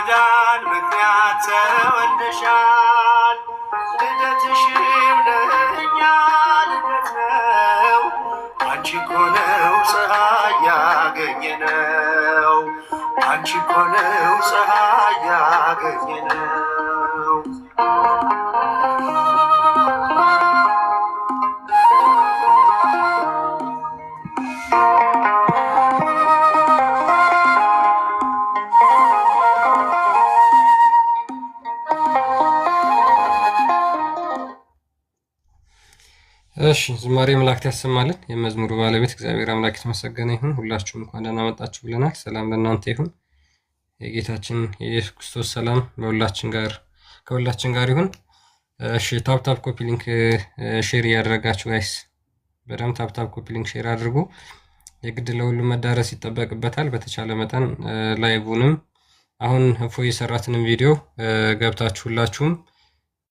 ለመዳን ምክንያት ተወልደሻል። ልደትሽም ለእኛ ልደት ነው። አንቺ እኮ ነው ፀሐይ ያገኘነው። አንቺ እኮ ነው ፀሐይ ያገኘነው። እሺ ዝማሬ መላእክት ያሰማልን። የመዝሙሩ ባለቤት እግዚአብሔር አምላክ የተመሰገነ ይሁን። ሁላችሁም እንኳን ደህና መጣችሁ ብለናል። ሰላም ለእናንተ ይሁን። የጌታችን የኢየሱስ ክርስቶስ ሰላም ከሁላችን ጋር ይሁን። እሺ ታፕ ኮፒ ሊንክ ሼር እያደረጋችሁ ጋይስ፣ በደምብ ታፕ ኮፒ ሊንክ ሼር አድርጉ። የግድ ለሁሉም መዳረስ ይጠበቅበታል። በተቻለ መጠን ላይቭንም አሁን እፎይ የሰራትንም ቪዲዮ ገብታችሁ ሁላችሁም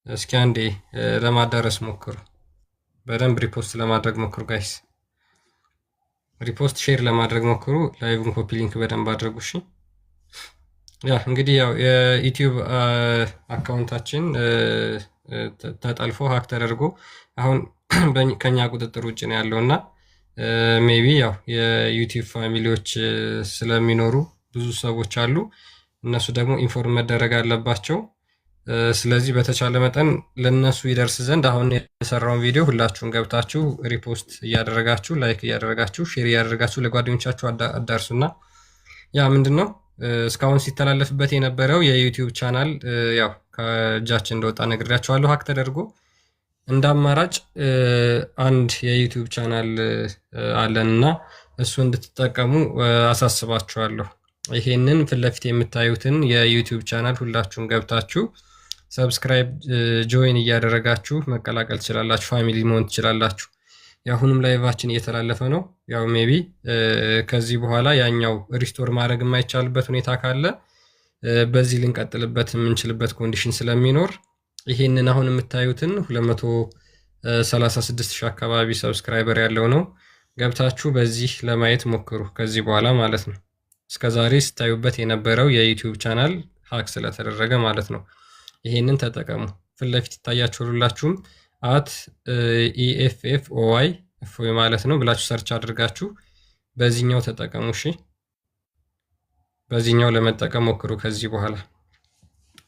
እስኪ አንዴ ለማዳረስ ሞክሩ። በደንብ ሪፖስት ለማድረግ ሞክሩ ጋይስ። ሪፖስት ሼር ለማድረግ ሞክሩ። ላይቭን ኮፒ ሊንክ በደንብ አድርጉ። እሺ ያ እንግዲህ ያው የዩቲዩብ አካውንታችን ተጠልፎ ሀክ ተደርጎ አሁን ከኛ ቁጥጥር ውጭ ነው ያለውና ሜቢ ያው የዩቲዩብ ፋሚሊዎች ስለሚኖሩ ብዙ ሰዎች አሉ። እነሱ ደግሞ ኢንፎርም መደረግ አለባቸው። ስለዚህ በተቻለ መጠን ለነሱ ይደርስ ዘንድ አሁን የሰራውን ቪዲዮ ሁላችሁም ገብታችሁ ሪፖስት እያደረጋችሁ ላይክ እያደረጋችሁ ሼር እያደረጋችሁ ለጓደኞቻችሁ አዳርሱና ያ ምንድነው እስካሁን ሲተላለፍበት የነበረው የዩቲዩብ ቻናል ያው ከእጃችን እንደወጣ ነግሬያችኋለሁ። ሀክ ተደርጎ እንደ አማራጭ አንድ የዩቲዩብ ቻናል አለንና እሱ እንድትጠቀሙ አሳስባችኋለሁ። ይሄንን ፊት ለፊት የምታዩትን የዩቲዩብ ቻናል ሁላችሁም ገብታችሁ ሰብስክራይብ ጆይን እያደረጋችሁ መቀላቀል ትችላላችሁ። ፋሚሊ መሆን ትችላላችሁ። የአሁኑም ላይቫችን እየተላለፈ ነው። ያው ሜቢ ከዚህ በኋላ ያኛው ሪስቶር ማድረግ የማይቻልበት ሁኔታ ካለ በዚህ ልንቀጥልበት የምንችልበት ኮንዲሽን ስለሚኖር ይሄንን አሁን የምታዩትን 236,000 አካባቢ ሰብስክራይበር ያለው ነው። ገብታችሁ በዚህ ለማየት ሞክሩ ከዚህ በኋላ ማለት ነው። እስከዛሬ ስታዩበት የነበረው የዩቲዩብ ቻናል ሀክ ስለተደረገ ማለት ነው። ይሄንን ተጠቀሙ። ፊት ለፊት ይታያችሁላችሁም @EFFOY እፎይ ማለት ነው ብላችሁ ሰርች አድርጋችሁ በዚህኛው ተጠቀሙ። እሺ በዚህኛው ለመጠቀም ሞክሩ። ከዚህ በኋላ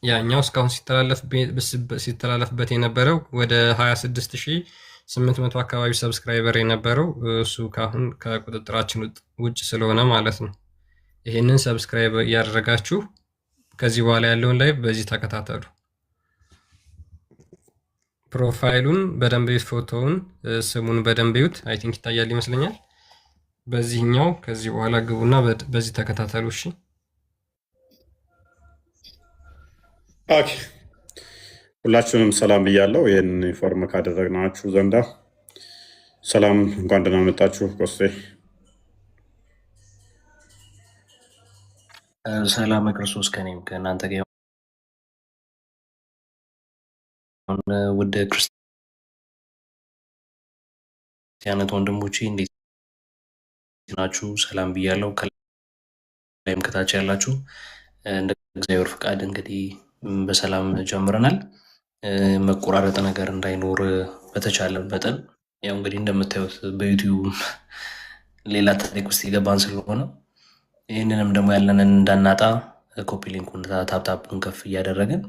ያኛው እስካሁን ሲተላለፍበት የነበረው ወደ 26,800 አካባቢ ሰብስክራይበር የነበረው እሱ ካሁን ከቁጥጥራችን ውጭ ስለሆነ ማለት ነው። ይሄንን ሰብስክራይብ እያደረጋችሁ ከዚህ በኋላ ያለውን ላይቭ በዚህ ተከታተሉ። ፕሮፋይሉን በደንብ ይዩት፣ ፎቶውን ስሙን በደንብ ይዩት። አይ ቲንክ ይታያል ይመስለኛል። በዚህኛው ከዚህ በኋላ ግቡና በዚህ ተከታተሉ። እሺ ኦኬ፣ ሁላችሁንም ሰላም ብያለሁ። ይህን ኢንፎርም ካደረግናችሁ ዘንዳ ሰላም፣ እንኳን ደህና መጣችሁ። ቆስቴ ሰላም ክርስቶስ ከኔም ከእናንተ ጋር ውድ ክርስቲያናት ወንድሞቼ እንዴት ናችሁ? ሰላም ብያለሁ። ከላይም ከታች ያላችሁ እንደ እግዚአብሔር ፍቃድ እንግዲህ በሰላም ጀምረናል። መቆራረጥ ነገር እንዳይኖር በተቻለ መጠን ያው እንግዲህ እንደምታዩት በዩቲዩብ ሌላ ታሪክ ውስጥ የገባን ስለሆነ ይህንንም ደግሞ ያለንን እንዳናጣ ኮፒ ሊንኩን ታፕታፑን ከፍ እያደረግን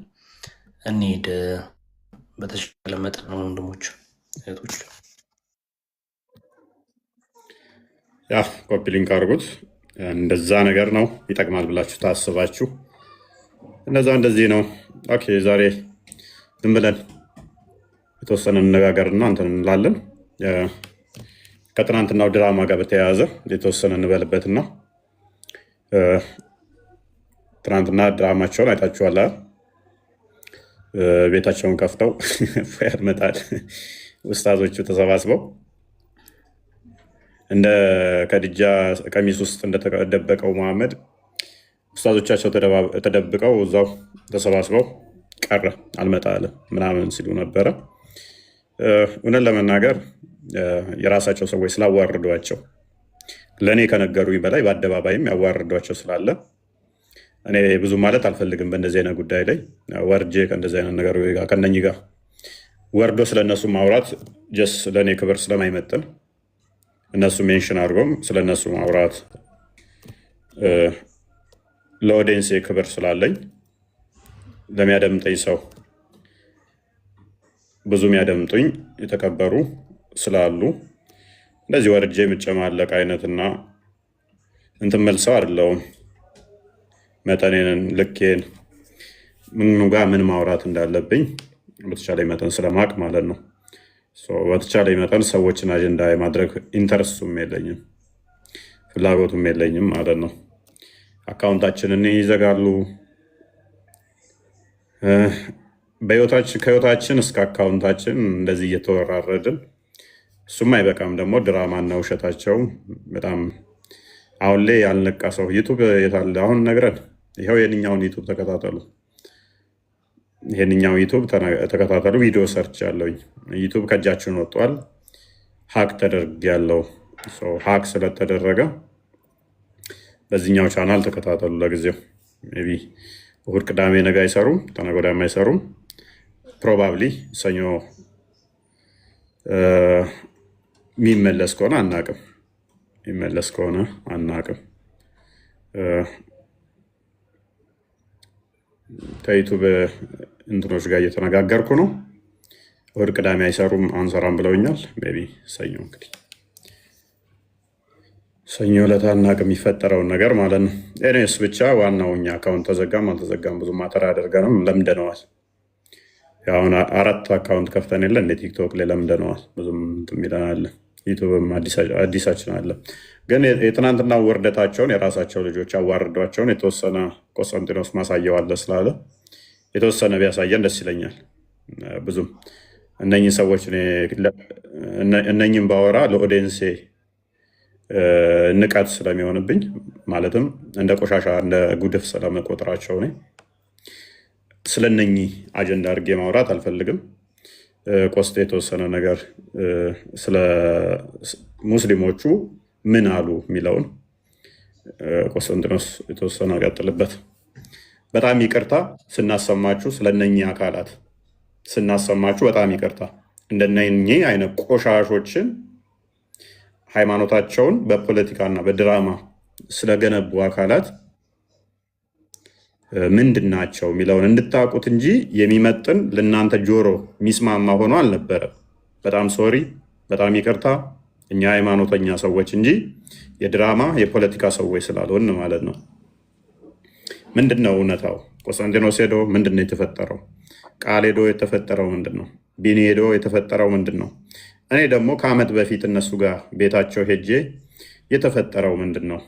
እንሂድ። በተሻለ መጠን ነው ወንድሞች እህቶች፣ ያ ኮፒ ሊንክ አድርጉት። እንደዛ ነገር ነው ይጠቅማል ብላችሁ ታስባችሁ እንደዚህ ነው። ኦኬ ዛሬ ዝም ብለን የተወሰነ እንነጋገርና እንትን እንላለን። ከትናንትናው ድራማ ጋር በተያያዘ የተወሰነ እንበልበትና ትናንትና ድራማቸውን አይታችኋል። ቤታቸውን ከፍተው ያድመጣል ኡስታዞቹ ተሰባስበው እንደ ከድጃ ቀሚስ ውስጥ እንደተደበቀው መሐመድ ኡስታዞቻቸው ተደብቀው እዛው ተሰባስበው ቀረ አልመጣ አለ ምናምን ሲሉ ነበረ። እውነት ለመናገር የራሳቸው ሰዎች ስላዋርዷቸው ለእኔ ከነገሩኝ በላይ በአደባባይም ያዋርዷቸው ስላለ እኔ ብዙ ማለት አልፈልግም በእንደዚህ አይነት ጉዳይ ላይ ወርጄ ከእንደዚህ አይነት ነገር ከእነኝህ ጋር ወርዶ ስለነሱ ማውራት ጀስ ለእኔ ክብር ስለማይመጥን እነሱ ሜንሽን አድርጎም ስለነሱ ማውራት ለኦዲየንስ ክብር ስላለኝ ለሚያደምጠኝ ሰው ብዙ የሚያደምጡኝ የተከበሩ ስላሉ እንደዚህ ወርጄ የምጨማለቅ አይነትና እንትን መልሰው አይደለሁም። መጠኔን ልኬን ምኑ ጋር ምን ማውራት እንዳለብኝ በተቻለ መጠን ስለማቅ ማለት ነው። በተቻለ መጠን ሰዎችን አጀንዳ የማድረግ ኢንተረስቱም የለኝም ፍላጎቱም የለኝም ማለት ነው። አካውንታችንን ይዘጋሉ። ከህይወታችን እስከ አካውንታችን እንደዚህ እየተወራረድን እሱም አይበቃም ደግሞ ድራማና ውሸታቸው በጣም አሁን ላይ ያልነቃ ሰው ዩቱብ የታለ አሁን ነግረን ይኸው የእኛውን ዩቱብ ተከታተሉ። ይሄንኛው ዩቱብ ተከታተሉ። ቪዲዮ ሰርች ያለውኝ ዩቱብ ከእጃችን ወጥቷል። ሀክ ተደርግ ያለው ሀክ ስለተደረገ በዚህኛው ቻናል ተከታተሉ። ለጊዜው ሜይ ቢ እሑድ ቅዳሜ ነገ አይሰሩም፣ ተነገ ወዲያም አይሰሩም። ፕሮባብሊ ሰኞ የሚመለስ ከሆነ አናቅም፣ የሚመለስ ከሆነ አናቅም። ከዩቱብ እንትኖች ጋር እየተነጋገርኩ ነው። እሑድ ቅዳሜ አይሰሩም አንሰራም ብለውኛል። ሜይ ቢ ሰኞ እንግዲህ ሰኞ ዕለት አናቅም የሚፈጠረውን ነገር ማለት ነው። ኤኒዌይስ ብቻ ዋናው እኛ አካውንት ተዘጋም አልተዘጋም ብዙ ማተር አደርገንም ለምደነዋል። አሁን 4 አካውንት ከፍተን የለ እንደ ቲክቶክ ላይ ለምደነዋል። ብዙም የሚለን አለ፣ ዩቱብም አዲሳችን አለ። ግን የትናንትና ውርደታቸውን የራሳቸው ልጆች አዋርዷቸውን የተወሰነ ቆስጠንጢኖስ ማሳየው አለ ስላለ የተወሰነ ቢያሳየን ደስ ይለኛል። ብዙም እነኝህ ሰዎች እነኝም ባወራ ለኦዲየንሴ ንቀት ስለሚሆንብኝ ማለትም እንደ ቆሻሻ እንደ ጉድፍ ስለመቆጥራቸው እኔ ስለነኚህ አጀንዳ አድርጌ ማውራት አልፈልግም። ቆስጤ የተወሰነ ነገር ስለ ሙስሊሞቹ ምን አሉ የሚለውን ቆስጠንጢኖስ የተወሰነ ቀጥልበት። በጣም ይቅርታ ስናሰማችሁ ስለነኚህ አካላት ስናሰማችሁ በጣም ይቅርታ። እንደነኚህ አይነት ቆሻሾችን ሃይማኖታቸውን በፖለቲካና በድራማ ስለገነቡ አካላት ምንድን ናቸው የሚለውን እንድታውቁት እንጂ የሚመጥን ለእናንተ ጆሮ የሚስማማ ሆኖ አልነበረም። በጣም ሶሪ፣ በጣም ይቅርታ። እኛ ሃይማኖተኛ ሰዎች እንጂ የድራማ የፖለቲካ ሰዎች ስላልሆን ማለት ነው። ምንድን ነው እውነታው? ቆስጠንጢኖስ ሄዶ ምንድን ነው የተፈጠረው? ቃል ሄዶ የተፈጠረው ምንድን ነው? ቢኒ ሄዶ የተፈጠረው ምንድን ነው? እኔ ደግሞ ከዓመት በፊት እነሱ ጋር ቤታቸው ሄጄ የተፈጠረው ምንድን ነው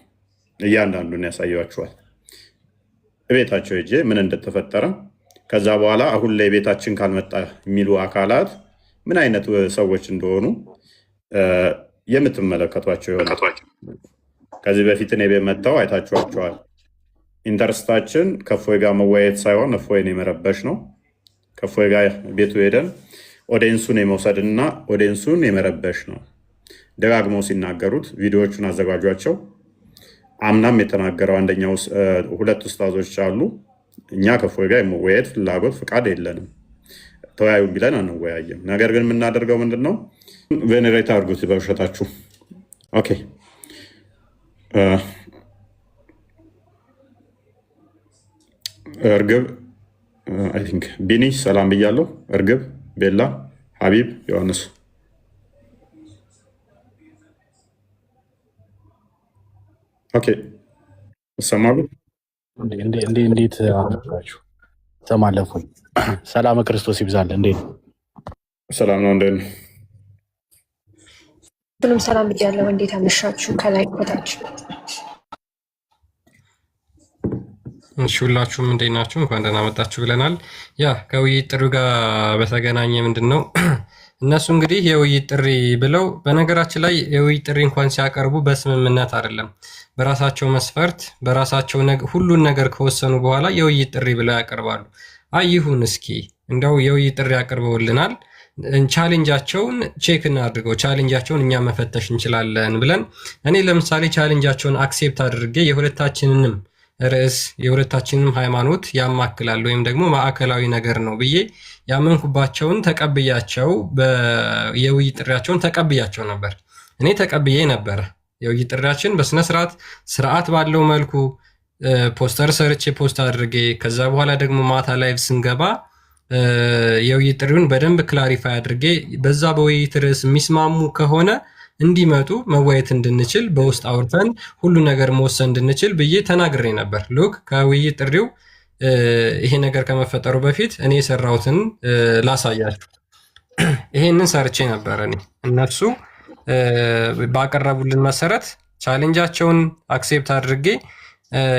እያንዳንዱን ያሳያችኋል። ቤታቸው ሄጄ ምን እንደተፈጠረ ከዛ በኋላ አሁን ላይ ቤታችን ካልመጣ የሚሉ አካላት ምን አይነት ሰዎች እንደሆኑ የምትመለከቷቸው ይሆናል። ከዚህ በፊት እኔ ቤት መጥተው አይታችኋቸዋል። ኢንተርስታችን ከእፎይ ጋር መወያየት ሳይሆን እፎይን የመረበሽ ነው። ከእፎይ ጋር ቤቱ ሄደን ኦዲየንሱን የመውሰድና ኦዲየንሱን የመረበሽ ነው። ደጋግመው ሲናገሩት ቪዲዮዎቹን አዘጋጇቸው። አምናም የተናገረው አንደኛው 2 ኡስታዞች አሉ። እኛ ከእፎይ ጋር የመወያየት ፍላጎት ፍቃድ የለንም፣ ተወያዩ ቢለን አንወያየም። ነገር ግን የምናደርገው ምንድን ነው? ቬኔሬት አድርጉት በውሸታችሁ። ኦኬ እርግብ አይ ቲንክ ቢኒ ሰላም ብያለሁ። እርግብ፣ ቤላ፣ ሀቢብ፣ ዮሐንስ ኦኬ ሰማሉ። እንዴት አደረጋችሁ? ተማለፉኝ። ሰላም ክርስቶስ ይብዛል። እንዴት ሰላም ነው? እንዴት ነው? ሁሉም ሰላም ብያለሁ። እንዴት አመሻችሁ? ከላይ ኮታች እሺ፣ ሁላችሁም እንዴት ናችሁ? እንኳን ደህና መጣችሁ ብለናል። ያ ከውይይት ጥሪው ጋር በተገናኘ ምንድን ነው እነሱ እንግዲህ የውይይት ጥሪ ብለው፣ በነገራችን ላይ የውይይት ጥሪ እንኳን ሲያቀርቡ በስምምነት አይደለም፣ በራሳቸው መስፈርት በራሳቸው ሁሉን ነገር ከወሰኑ በኋላ የውይይት ጥሪ ብለው ያቀርባሉ። ይሁን እስኪ እንደው የውይይት ጥሪ ያቀርበውልናል፣ ቻሌንጃቸውን ቼክ እናድርገው፣ ቻሌንጃቸውን እኛ መፈተሽ እንችላለን ብለን እኔ ለምሳሌ ቻሌንጃቸውን አክሴፕት አድርጌ የሁለታችንንም ርዕስ የሁለታችንም ሃይማኖት ያማክላል ወይም ደግሞ ማዕከላዊ ነገር ነው ብዬ ያመንኩባቸውን ተቀብያቸው የውይይት ጥሪያቸውን ተቀብያቸው ነበር። እኔ ተቀብዬ ነበረ። የውይይት ጥሪያችን በስነስርዓት ስርዓት ባለው መልኩ ፖስተር ሰርቼ ፖስት አድርጌ ከዛ በኋላ ደግሞ ማታ ላይቭ ስንገባ የውይይት ጥሪውን በደንብ ክላሪፋይ አድርጌ በዛ በውይይት ርዕስ የሚስማሙ ከሆነ እንዲመጡ መወያየት እንድንችል በውስጥ አውርተን ሁሉ ነገር መወሰን እንድንችል ብዬ ተናግሬ ነበር። ሉክ ከውይይት ጥሪው ይሄ ነገር ከመፈጠሩ በፊት እኔ የሰራሁትን ላሳያችሁ። ይሄንን ሰርቼ ነበር። እኔ እነሱ ባቀረቡልን መሰረት ቻሌንጃቸውን አክሴፕት አድርጌ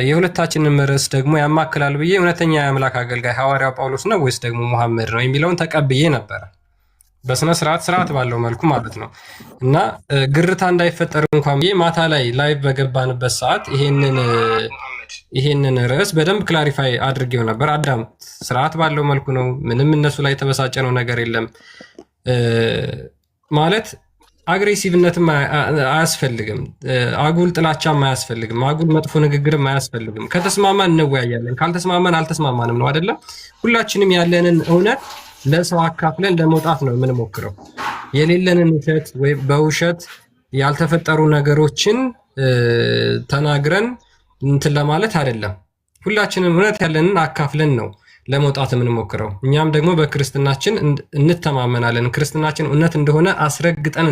የሁለታችንን ርዕስ ደግሞ ያማክላል ብዬ እውነተኛ የአምላክ አገልጋይ ሐዋርያው ጳውሎስ ነው ወይስ ደግሞ ሙሐመድ ነው የሚለውን ተቀብዬ ነበረ። በስነ ስርዓት ባለው መልኩ ማለት ነው። እና ግርታ እንዳይፈጠር እንኳን ብዬ ማታ ላይ ላይቭ በገባንበት ሰዓት ይሄንን ርዕስ በደንብ ክላሪፋይ አድርጌው ነበር። አዳምጥ፣ ስርዓት ባለው መልኩ ነው። ምንም እነሱ ላይ የተበሳጨ ነው ነገር የለም። ማለት አግሬሲቭነትም አያስፈልግም፣ አጉል ጥላቻም አያስፈልግም፣ አጉል መጥፎ ንግግርም አያስፈልግም። ከተስማማን እንወያያለን፣ ካልተስማማን አልተስማማንም ነው አይደለም። ሁላችንም ያለንን እውነት ለሰው አካፍለን ለመውጣት ነው የምንሞክረው። የሌለንን ውሸት ወይ በውሸት ያልተፈጠሩ ነገሮችን ተናግረን እንትን ለማለት አይደለም። ሁላችንም እውነት ያለንን አካፍለን ነው ለመውጣት የምንሞክረው። እኛም ደግሞ በክርስትናችን እንተማመናለን። ክርስትናችን እውነት እንደሆነ አስረግጠን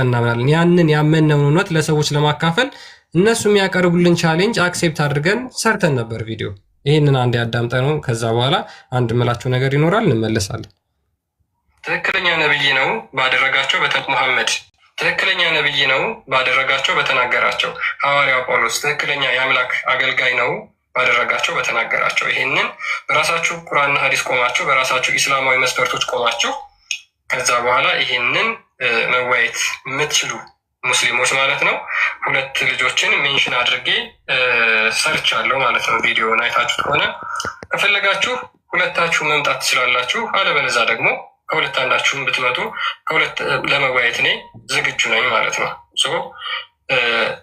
እናምናለን። ያንን ያመነውን እውነት ለሰዎች ለማካፈል እነሱ የሚያቀርቡልን ቻሌንጅ አክሴፕት አድርገን ሰርተን ነበር ቪዲዮ። ይህንን አንድ ያዳምጠ ነው። ከዛ በኋላ አንድ ምላችሁ ነገር ይኖራል፣ እንመለሳለን። ትክክለኛ ነብይ ነው ባደረጋቸው ሙሐመድ ትክክለኛ ነብይ ነው ባደረጋቸው በተናገራቸው። ሐዋርያው ጳውሎስ ትክክለኛ የአምላክ አገልጋይ ነው ባደረጋቸው በተናገራቸው። ይህንን በራሳችሁ ቁርአንና ሐዲስ ቆማችሁ፣ በራሳችሁ ኢስላማዊ መስፈርቶች ቆማችሁ ከዛ በኋላ ይህንን መወያየት የምትችሉ ሙስሊሞች ማለት ነው። ሁለት ልጆችን ሜንሽን አድርጌ ሰርቻለሁ ማለት ነው። ቪዲዮውን አይታችሁት ከሆነ ከፈለጋችሁ ሁለታችሁ መምጣት ትችላላችሁ። አለበለዛ ደግሞ ከሁለት አንዳችሁም ብትመጡ ለመወያየት እኔ ዝግጁ ነኝ ማለት ነው።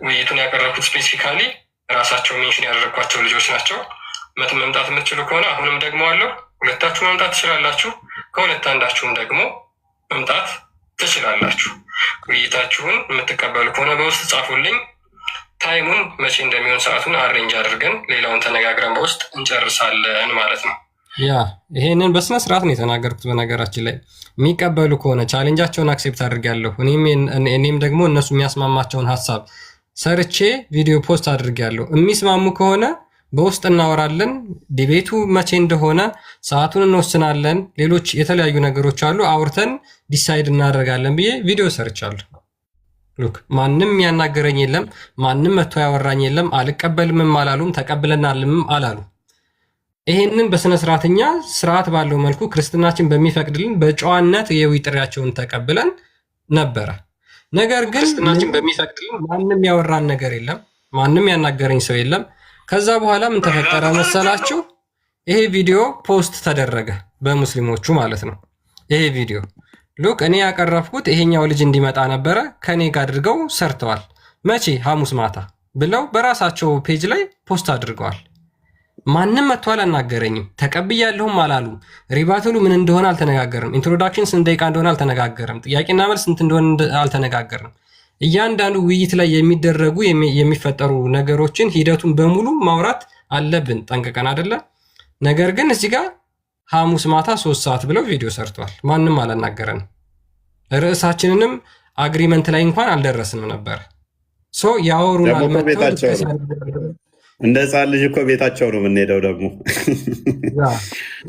ውይይቱን ያቀረብኩት ስፔሲፊካሊ ራሳቸው ሜንሽን ያደረግኳቸው ልጆች ናቸው። መምጣት የምትችሉ ከሆነ አሁንም ደግሞ አለው ሁለታችሁ መምጣት ትችላላችሁ። ከሁለት አንዳችሁም ደግሞ መምጣት ትችላላችሁ። ውይይታችሁን የምትቀበሉ ከሆነ በውስጥ ጻፉልኝ። ታይሙን መቼ እንደሚሆን ሰዓቱን አሬንጅ አድርገን ሌላውን ተነጋግረን በውስጥ እንጨርሳለን ማለት ነው። ያ ይሄንን በስነ ስርዓት ነው የተናገርኩት። በነገራችን ላይ የሚቀበሉ ከሆነ ቻሌንጃቸውን አክሴፕት አድርጌያለሁ። እኔም ደግሞ እነሱ የሚያስማማቸውን ሀሳብ ሰርቼ ቪዲዮ ፖስት አድርጌያለሁ። የሚስማሙ ከሆነ በውስጥ እናወራለን። ዲቤቱ መቼ እንደሆነ ሰዓቱን እንወስናለን። ሌሎች የተለያዩ ነገሮች አሉ፣ አውርተን ዲሳይድ እናደርጋለን ብዬ ቪዲዮ ሰርቻለሁ። ሉክ ማንም ያናገረኝ የለም፣ ማንም መጥቶ ያወራኝ የለም። አልቀበልምም አላሉም፣ ተቀብለናልም አላሉ። ይሄንን በስነ ስርዓትኛ ስርዓት ባለው መልኩ ክርስትናችን በሚፈቅድልን በጨዋነት የውይይት ጥሪያቸውን ተቀብለን ነበረ። ነገር ግን ክርስትናችን በሚፈቅድልን ማንም ያወራን ነገር የለም፣ ማንም ያናገረኝ ሰው የለም። ከዛ በኋላ ምን ተፈጠረ መሰላችሁ? ይሄ ቪዲዮ ፖስት ተደረገ በሙስሊሞቹ ማለት ነው። ይሄ ቪዲዮ ሉክ እኔ ያቀረብኩት ይሄኛው ልጅ እንዲመጣ ነበረ። ከኔ ጋር አድርገው ሰርተዋል። መቼ? ሐሙስ ማታ ብለው በራሳቸው ፔጅ ላይ ፖስት አድርገዋል። ማንም መጥቶ አላናገረኝም፣ ተቀብያለሁም አላሉም። ሪባትሉ ምን እንደሆነ አልተነጋገርም። ኢንትሮዳክሽን ስንት ደቂቃ እንደሆነ አልተነጋገርም። ጥያቄና መልስ ስንት እንደሆነ አልተነጋገርም። እያንዳንዱ ውይይት ላይ የሚደረጉ የሚፈጠሩ ነገሮችን ሂደቱን በሙሉ ማውራት አለብን ጠንቅቀን አይደለ? ነገር ግን እዚህ ጋር ሐሙስ ማታ 3 ሰዓት ብለው ቪዲዮ ሰርተዋል። ማንም አላናገረንም። ርዕሳችንንም አግሪመንት ላይ እንኳን አልደረስንም ነበር። ያወሩናል። እንደ ህፃን ልጅ እኮ ቤታቸው ነው የምንሄደው። ደግሞ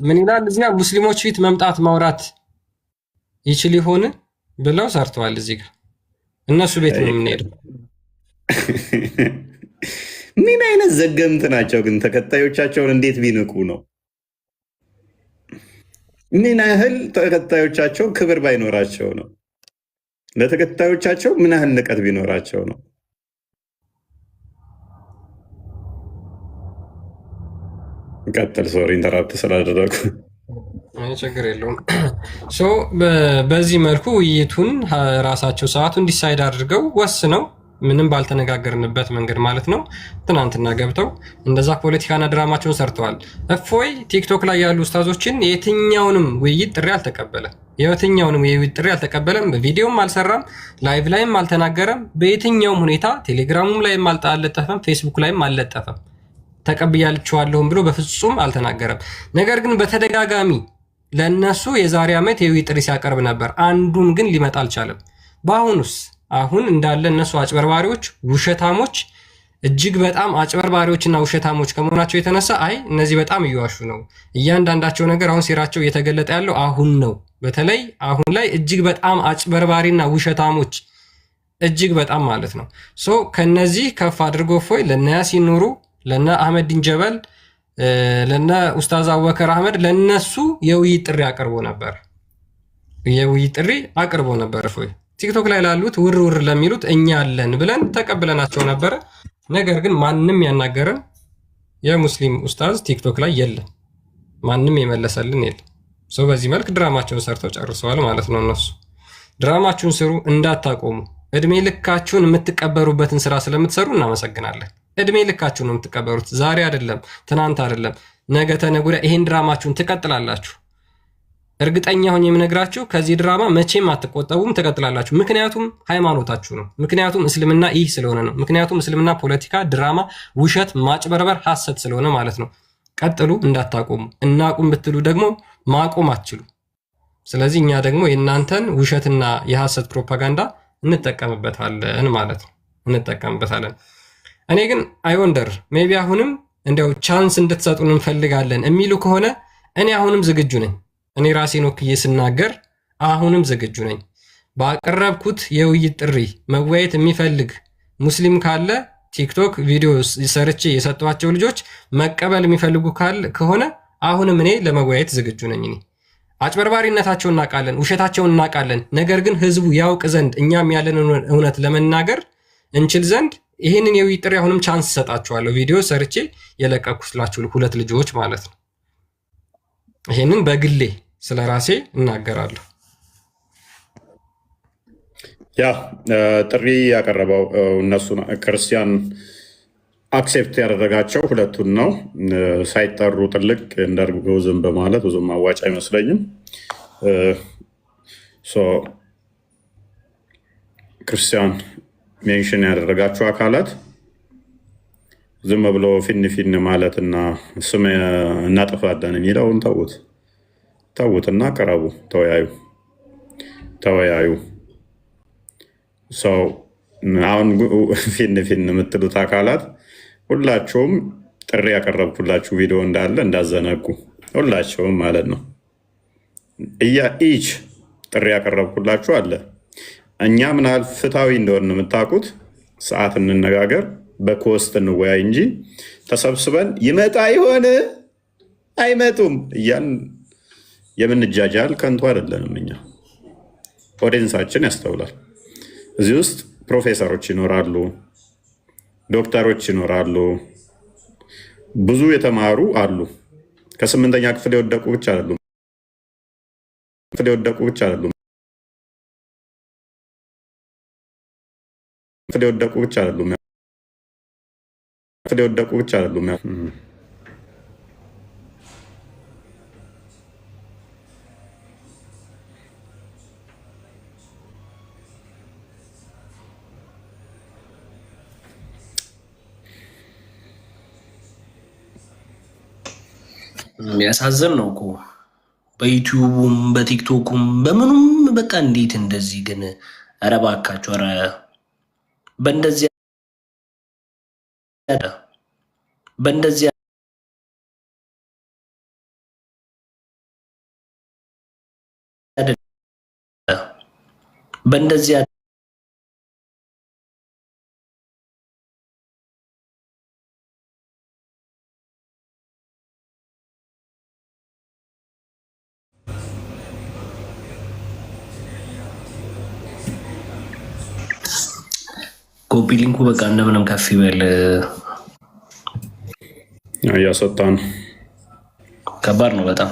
ምን ይላል እዚህ ጋር ሙስሊሞች ፊት መምጣት ማውራት ይችል ይሆን ብለው ሰርተዋል። እዚህ ጋር እነሱ ቤት ነው የምንሄደው። ምን አይነት ዘገምት ናቸው ግን! ተከታዮቻቸውን እንዴት ቢንቁ ነው? ምን ያህል ተከታዮቻቸው ክብር ባይኖራቸው ነው? ለተከታዮቻቸው ምን ያህል ንቀት ቢኖራቸው ነው? ቀጥል። ሶሪ ኢንተራፕት ስላደረጉ። ችግር የለውም። በዚህ መልኩ ውይይቱን ራሳቸው ሰዓቱን ዲሳይድ አድርገው ወስነው ምንም ባልተነጋገርንበት መንገድ ማለት ነው ትናንትና ገብተው እንደዛ ፖለቲካና ድራማቸውን ሰርተዋል። እፎይ ቲክቶክ ላይ ያሉ ኡስታዞችን የትኛውንም ውይይት ጥሪ አልተቀበለም። የትኛውንም የውይይት ጥሪ አልተቀበለም። በቪዲዮም አልሰራም፣ ላይቭ ላይም አልተናገረም። በየትኛውም ሁኔታ ቴሌግራሙም ላይም አልለጠፈም፣ ፌስቡክ ላይም አልለጠፈም። ተቀብያችኋለሁም ብሎ በፍጹም አልተናገረም። ነገር ግን በተደጋጋሚ ለነሱ የዛሬ ዓመት የውይይት ጥሪ ሲያቀርብ ነበር። አንዱን ግን ሊመጣ አልቻለም። በአሁኑስ አሁን እንዳለ እነሱ አጭበርባሪዎች፣ ውሸታሞች እጅግ በጣም አጭበርባሪዎችና ውሸታሞች ከመሆናቸው የተነሳ አይ እነዚህ በጣም እየዋሹ ነው፣ እያንዳንዳቸው ነገር አሁን ሴራቸው እየተገለጠ ያለው አሁን ነው። በተለይ አሁን ላይ እጅግ በጣም አጭበርባሪና ውሸታሞች እጅግ በጣም ማለት ነው። ሶ ከነዚህ ከፍ አድርጎ እፎይ ለነ ያሲን ኑሩ፣ ለነ አህመድ ዲንጀበል፣ ለነ ኡስታዝ አቡበከር አህመድ ለነሱ የውይይት ጥሪ አቅርቦ ነበር። የውይይት ጥሪ አቅርቦ ነበር እፎይ። ቲክቶክ ላይ ላሉት ውር ውር ለሚሉት እኛ አለን ብለን ተቀብለናቸው ነበረ። ነገር ግን ማንም ያናገረን የሙስሊም ኡስታዝ ቲክቶክ ላይ የለም። ማንም የመለሰልን የለም። ሰው በዚህ መልክ ድራማቸውን ሰርተው ጨርሰዋል ማለት ነው። እነሱ ድራማችሁን ስሩ እንዳታቆሙ። እድሜ ልካችሁን የምትቀበሩበትን ስራ ስለምትሰሩ እናመሰግናለን። እድሜ ልካችሁን ነው የምትቀበሩት። ዛሬ አይደለም፣ ትናንት አይደለም፣ ነገ ተነገ ወዲያ ይሄን ድራማችሁን ትቀጥላላችሁ። እርግጠኛ ሆኜ የምነግራችሁ ከዚህ ድራማ መቼም አትቆጠቡም፣ ትቀጥላላችሁ። ምክንያቱም ሃይማኖታችሁ ነው። ምክንያቱም እስልምና ይህ ስለሆነ ነው። ምክንያቱም እስልምና ፖለቲካ፣ ድራማ፣ ውሸት፣ ማጭበርበር፣ ሐሰት ስለሆነ ማለት ነው። ቀጥሉ፣ እንዳታቆሙ። እናቁም ብትሉ ደግሞ ማቆም አትችሉ። ስለዚህ እኛ ደግሞ የእናንተን ውሸትና የሐሰት ፕሮፓጋንዳ እንጠቀምበታለን ማለት ነው። እንጠቀምበታለን። እኔ ግን አይወንደር ሜቢ አሁንም እንዲያው ቻንስ እንድትሰጡን እንፈልጋለን የሚሉ ከሆነ እኔ አሁንም ዝግጁ ነኝ። እኔ ራሴን ወክዬ ስናገር አሁንም ዝግጁ ነኝ። ባቀረብኩት የውይይት ጥሪ መወያየት የሚፈልግ ሙስሊም ካለ ቲክቶክ ቪዲዮ ሰርቼ የሰጧቸው ልጆች መቀበል የሚፈልጉ ከሆነ አሁንም እኔ ለመወያየት ዝግጁ ነኝ። እኔ አጭበርባሪነታቸውን እናውቃለን፣ ውሸታቸውን እናውቃለን። ነገር ግን ህዝቡ ያውቅ ዘንድ እኛም ያለን እውነት ለመናገር እንችል ዘንድ ይህንን የውይይት ጥሪ አሁንም ቻንስ ሰጣችኋለሁ። ቪዲዮ ሰርቼ የለቀኩላችሁ ሁለት ልጆች ማለት ነው። ይህንን በግሌ ስለ ራሴ እናገራለሁ። ያ ጥሪ ያቀረበው እነሱ ክርስቲያን አክሴፕት ያደረጋቸው ሁለቱን ነው። ሳይጠሩ ጥልቅ እንደርገው ዝም በማለት ብዙም አዋጭ አይመስለኝም። ክርስቲያን ሜንሽን ያደረጋቸው አካላት ዝም ብሎ ፊን ፊን ማለትና ስም እናጠፋለን የሚለውን ተዉትና ቀረቡ፣ ተወያዩ። ሰው አሁን ፊን ፊን የምትሉት አካላት ሁላቸውም ጥሪ ያቀረብኩላችሁ ቪዲዮ እንዳለ እንዳዘነጉ ሁላቸውም ማለት ነው። ኢች ጥሪ ያቀረብኩላችሁ አለ። እኛ ምናል ፍትሃዊ እንደሆነ የምታውቁት ሰዓት እንነጋገር፣ በኮስት እንወያይ እንጂ ተሰብስበን ይመጣ ይሆን አይመጡም እያን የምንጃጃል ከንቱ አይደለንም። እኛ ኦዲየንሳችን ያስተውላል። እዚህ ውስጥ ፕሮፌሰሮች ይኖራሉ፣ ዶክተሮች ይኖራሉ፣ ብዙ የተማሩ አሉ። ከ8ኛ ክፍል የወደቁ ብቻ አይደሉም። የወደቁ ብቻ አይደሉም። የወደቁ ብቻ አይደሉም። የወደቁ ብቻ አይደሉም። የሚያሳዝን ነው እኮ በዩቲዩቡም በቲክቶኩም በምኑም በቃ እንዴት እንደዚህ ግን ኧረ እባካችሁ ኧረ በእንደዚህ ኮፒ ሊንኩ በቃ እንደምንም ከፍ ይበል። እያስወጣ ነው። ከባድ ነው በጣም።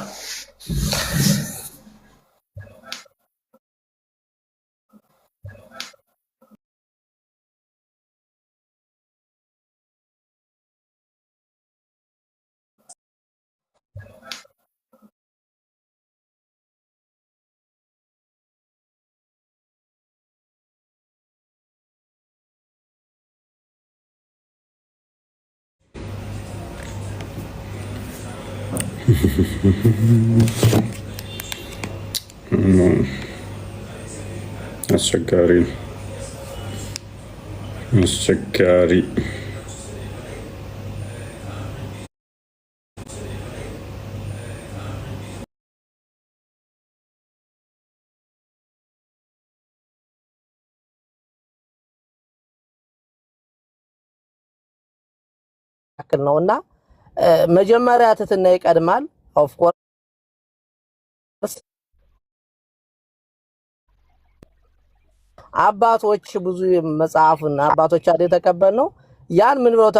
አስቸጋሪ ነው። አስቸጋሪ ነውና መጀመሪያ ትትና ይቀድማል። ኦፍ ኮርስ አባቶች ብዙ መጽሐፍና አባቶች አይደል የተቀበልነው ያን ምን ብለው